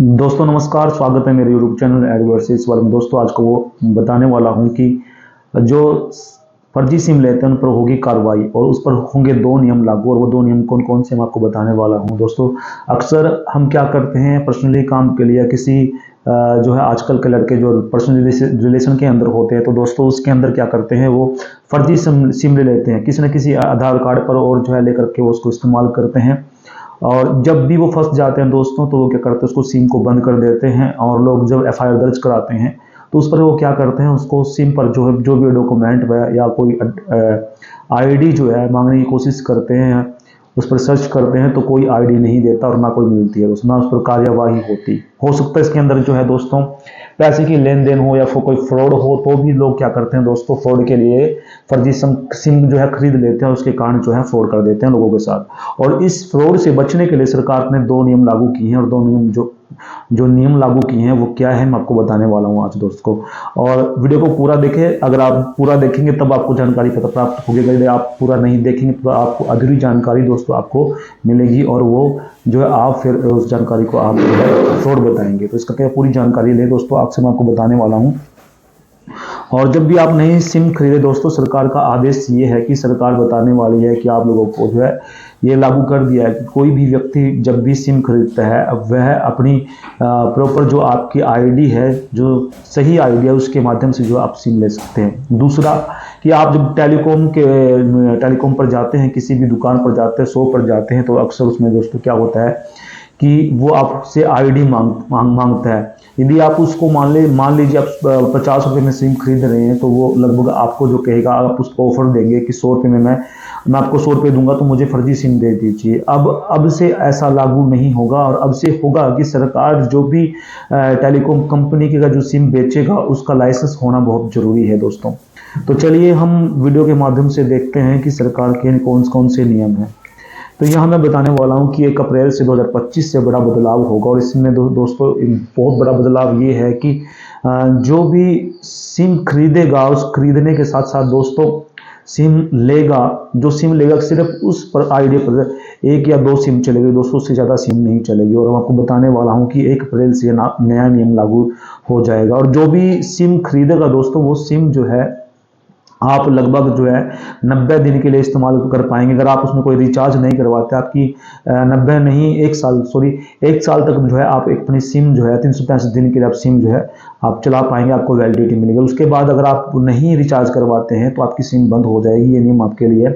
दोस्तों नमस्कार, स्वागत है मेरे यूट्यूब चैनल एडवर्स वाले में। दोस्तों आज को वो बताने वाला हूं कि जो फर्जी सिम लेते हैं उन पर होगी कार्रवाई और उस पर होंगे दो नियम लागू। और वो दो नियम कौन कौन से मैं आपको बताने वाला हूं। दोस्तों अक्सर हम क्या करते हैं, पर्सनली काम के लिए किसी जो है आजकल के लड़के जो पर्सनल रिलेशन के अंदर होते हैं, तो दोस्तों उसके अंदर क्या करते हैं, वो फर्जी सिम ले लेते हैं किसी न किसी आधार कार्ड पर और जो है लेकर के वो उसको इस्तेमाल करते हैं। और जब भी वो फंस जाते हैं दोस्तों, तो वो क्या करते हैं, उसको सिम को बंद कर देते हैं। और लोग जब एफआईआर दर्ज कराते हैं तो उस पर वो क्या करते हैं, उसको सिम पर जो है जो भी डॉक्यूमेंट या कोई आईडी जो है मांगने की कोशिश करते हैं, उस पर सर्च करते हैं तो कोई आईडी नहीं देता और ना कोई मिलती है, ना उस पर कार्यवाही होती। हो सकता है इसके अंदर जो है दोस्तों पैसे की लेन देन हो या फिर कोई फ्रॉड हो, तो भी लोग क्या करते हैं दोस्तों, फ्रॉड के लिए फर्जी सिम जो है खरीद लेते हैं, उसके कारण जो है फ्रॉड कर देते हैं लोगों के साथ। और इस फ्रॉड से बचने के लिए सरकार ने दो नियम लागू किए हैं। और दो नियम जो नियम लागू किए हैं वो क्या है, मैं आपको बताने वाला हूं आज दोस्तों। और वीडियो को पूरा देखें, अगर आप पूरा देखेंगे तब आपको जानकारी पता प्राप्त होगी। अगर आप पूरा नहीं देखेंगे तो आपको अधूरी जानकारी दोस्तों आपको मिलेगी और वो जो है आप फिर उस जानकारी को आप जो है फ्रॉड बताएंगे। तो इसका क्या पूरी जानकारी ले दोस्तों, आपसे मैं आपको बताने वाला हूँ। और जब भी आप नई सिम खरीदे दोस्तों, सरकार का आदेश ये है कि सरकार बताने वाली है कि आप लोगों को जो है ये लागू कर दिया है कि कोई भी व्यक्ति जब भी सिम खरीदता है वह अपनी प्रॉपर जो आपकी आईडी है, जो सही आईडी है, उसके माध्यम से जो आप सिम ले सकते हैं। दूसरा कि आप जब टेलीकॉम पर जाते हैं, किसी भी दुकान पर जाते हैं, शॉप पर जाते हैं, तो अक्सर उसमें दोस्तों क्या होता है कि वो आपसे आईडी मांगता है। यदि आप उसको मान लीजिए आप 50 रुपये में सिम खरीद रहे हैं, तो वो लगभग आपको जो कहेगा, आप उसको ऑफर देंगे कि 100 रुपये में मैं आपको 100 रुपये दूंगा, तो मुझे फर्जी सिम दे दीजिए। अब से ऐसा लागू नहीं होगा। और अब से होगा कि सरकार जो भी टेलीकॉम कंपनी का जो सिम बेचेगा उसका लाइसेंस होना बहुत जरूरी है दोस्तों। तो चलिए हम वीडियो के माध्यम से देखते हैं कि सरकार के कौन कौन से नियम हैं। तो यहाँ मैं बताने वाला हूँ कि 1 अप्रैल से 2025 से बड़ा बदलाव होगा। और इसमें दोस्तों बहुत बड़ा बदलाव ये है कि जो भी सिम खरीदेगा, उस खरीदने के साथ साथ दोस्तों जो सिम लेगा सिर्फ उस पर आईडी पर 1 या 2 सिम चलेगी दोस्तों, उससे ज़्यादा सिम नहीं चलेगी। और मैं आपको बताने वाला हूँ कि 1 अप्रैल से नया नियम लागू हो जाएगा। और जो भी सिम खरीदेगा दोस्तों, वो सिम जो है आप लगभग जो है 90 दिन के लिए इस्तेमाल कर पाएंगे। अगर आप उसमें कोई रिचार्ज नहीं करवाते, आपकी 90 नहीं 1 साल तक जो है आप अपनी सिम जो है 365 दिन के लिए आप सिम जो है आप चला पाएंगे, आपको वैलिडिटी मिलेगी। उसके बाद अगर आप नहीं रिचार्ज करवाते हैं तो आपकी सिम बंद हो जाएगी। ये नियम आपके लिए।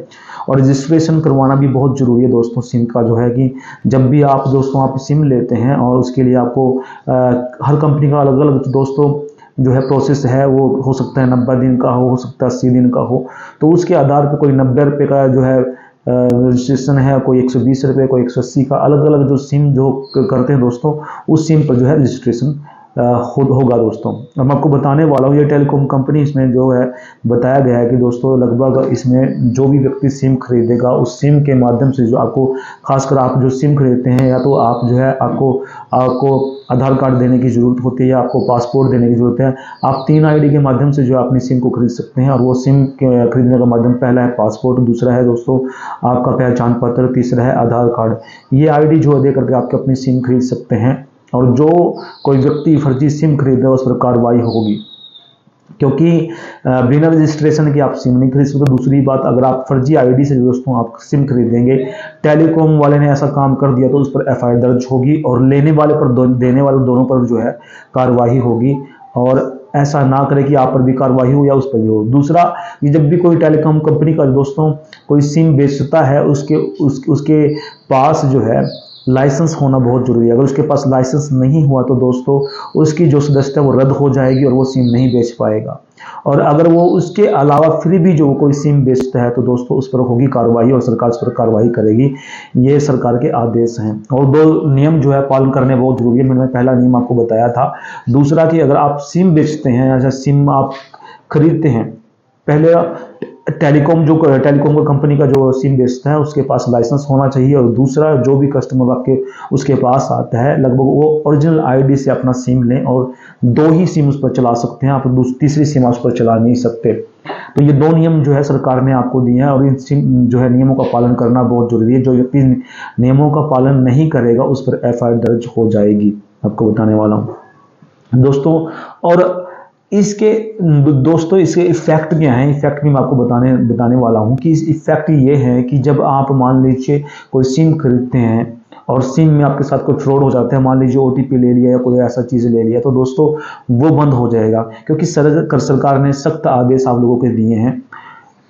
और रजिस्ट्रेशन करवाना भी बहुत ज़रूरी है दोस्तों सिम का, जो है कि जब भी आप दोस्तों आप सिम लेते हैं और उसके लिए आपको हर कंपनी का अलग अलग दोस्तों जो है प्रोसेस है, वो हो सकता है 90 दिन का हो सकता है 80 दिन का हो। तो उसके आधार पर कोई 90 रुपये का जो है रजिस्ट्रेशन है, कोई 120 रुपये, कोई 180 का, अलग अलग जो सिम जो करते हैं दोस्तों, उस सिम पर जो है रजिस्ट्रेशन होगा दोस्तों। अब मैं आपको बताने वाला हूँ ये टेलीकॉम कंपनी, इसमें जो है बताया गया है कि दोस्तों लगभग इसमें जो भी व्यक्ति सिम खरीदेगा उस सिम के माध्यम से जो आपको, खासकर आप जो सिम खरीदते हैं, या तो आप जो है आपको आधार कार्ड देने की ज़रूरत होती है या आपको पासपोर्ट देने की ज़रूरत है। आप 3 आईडी के माध्यम से जो अपनी सिम को खरीद सकते हैं। और वो सिम के खरीदने का माध्यम, पहला है पासपोर्ट, दूसरा है दोस्तों आपका पहचान पत्र, तीसरा है आधार कार्ड। ये आईडी जो दे करके आपके अपनी सिम खरीद सकते हैं। और जो कोई व्यक्ति फर्जी सिम खरीदे उस पर कार्रवाई होगी, क्योंकि बिना रजिस्ट्रेशन के आप सिम नहीं खरीद सकते। दूसरी बात, अगर आप फर्जी आईडी से दोस्तों आप सिम खरीदेंगे, टेलीकॉम वाले ने ऐसा काम कर दिया, तो उस पर एफआईआर दर्ज होगी और लेने वाले पर देने वाले दोनों पर जो है कार्रवाई होगी। और ऐसा ना करें कि आप पर भी कार्रवाई हो या उस पर भी हो। दूसरा, ये जब भी कोई टेलीकॉम कंपनी का दोस्तों कोई सिम बेचता है, उसके पास जो है लाइसेंस होना बहुत जरूरी है। अगर उसके पास लाइसेंस नहीं हुआ तो दोस्तों उसकी जो सदस्यता वो रद्द हो जाएगी और वो सिम नहीं बेच पाएगा। और अगर वो उसके अलावा फिर भी जो कोई सिम बेचता है तो दोस्तों उस पर होगी कार्रवाई और सरकार उस पर कार्रवाई करेगी। ये सरकार के आदेश हैं। और 2 नियम जो है पालन करने बहुत जरूरी है। मैंने पहला नियम आपको बताया था। दूसरा कि अगर आप सिम बेचते हैं या सिम आप खरीदते हैं, पहले टेलीकॉम का कंपनी का जो सिम बेचता है उसके पास लाइसेंस होना चाहिए। और दूसरा, जो भी कस्टमर आपके उसके पास आता है, लगभग वो ओरिजिनल आईडी से अपना सिम लें और 2 ही सिम उस पर चला सकते हैं, आप तीसरी सिम उस पर चला नहीं सकते। तो ये 2 नियम जो है सरकार ने आपको दिए हैं और इन जो है नियमों का पालन करना बहुत जरूरी है। जो व्यक्ति नियमों का पालन नहीं करेगा उस पर एफआईआर दर्ज हो जाएगी। आपको बताने वाला हूँ दोस्तों। और इसके इसके इफेक्ट क्या हैं, इफेक्ट भी मैं आपको बताने वाला हूँ कि इस इफेक्ट ये है कि जब आप मान लीजिए कोई सिम खरीदते हैं और सिम में आपके साथ कोई फ्रॉड हो जाता है, मान लीजिए OTP ले लिया या कोई ऐसा चीज़ ले लिया, तो दोस्तों वो बंद हो जाएगा, क्योंकि सरकार ने सख्त आदेश आप लोगों के दिए हैं।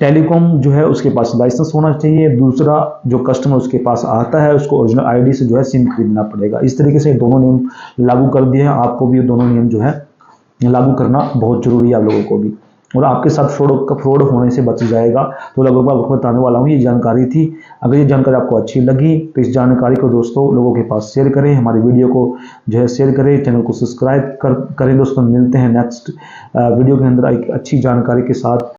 टेलीकॉम जो है उसके पास लाइसेंस होना चाहिए, दूसरा जो कस्टमर उसके पास आता है उसको ओरिजिनल ID से जो है सिम खरीदना पड़ेगा। इस तरीके से दोनों नियम लागू कर दिए हैं, आपको भी ये दोनों नियम जो है लागू करना बहुत जरूरी है आप लोगों को भी, और आपके साथ फ्रॉड होने से बच जाएगा। तो लगभग मैं आपको बताने वाला हूँ, ये जानकारी थी। अगर ये जानकारी आपको अच्छी लगी तो इस जानकारी को दोस्तों लोगों के पास शेयर करें, हमारी वीडियो को जो है शेयर करें, चैनल को सब्सक्राइब करें दोस्तों। मिलते हैं नेक्स्ट वीडियो के अंदर एक अच्छी जानकारी के साथ।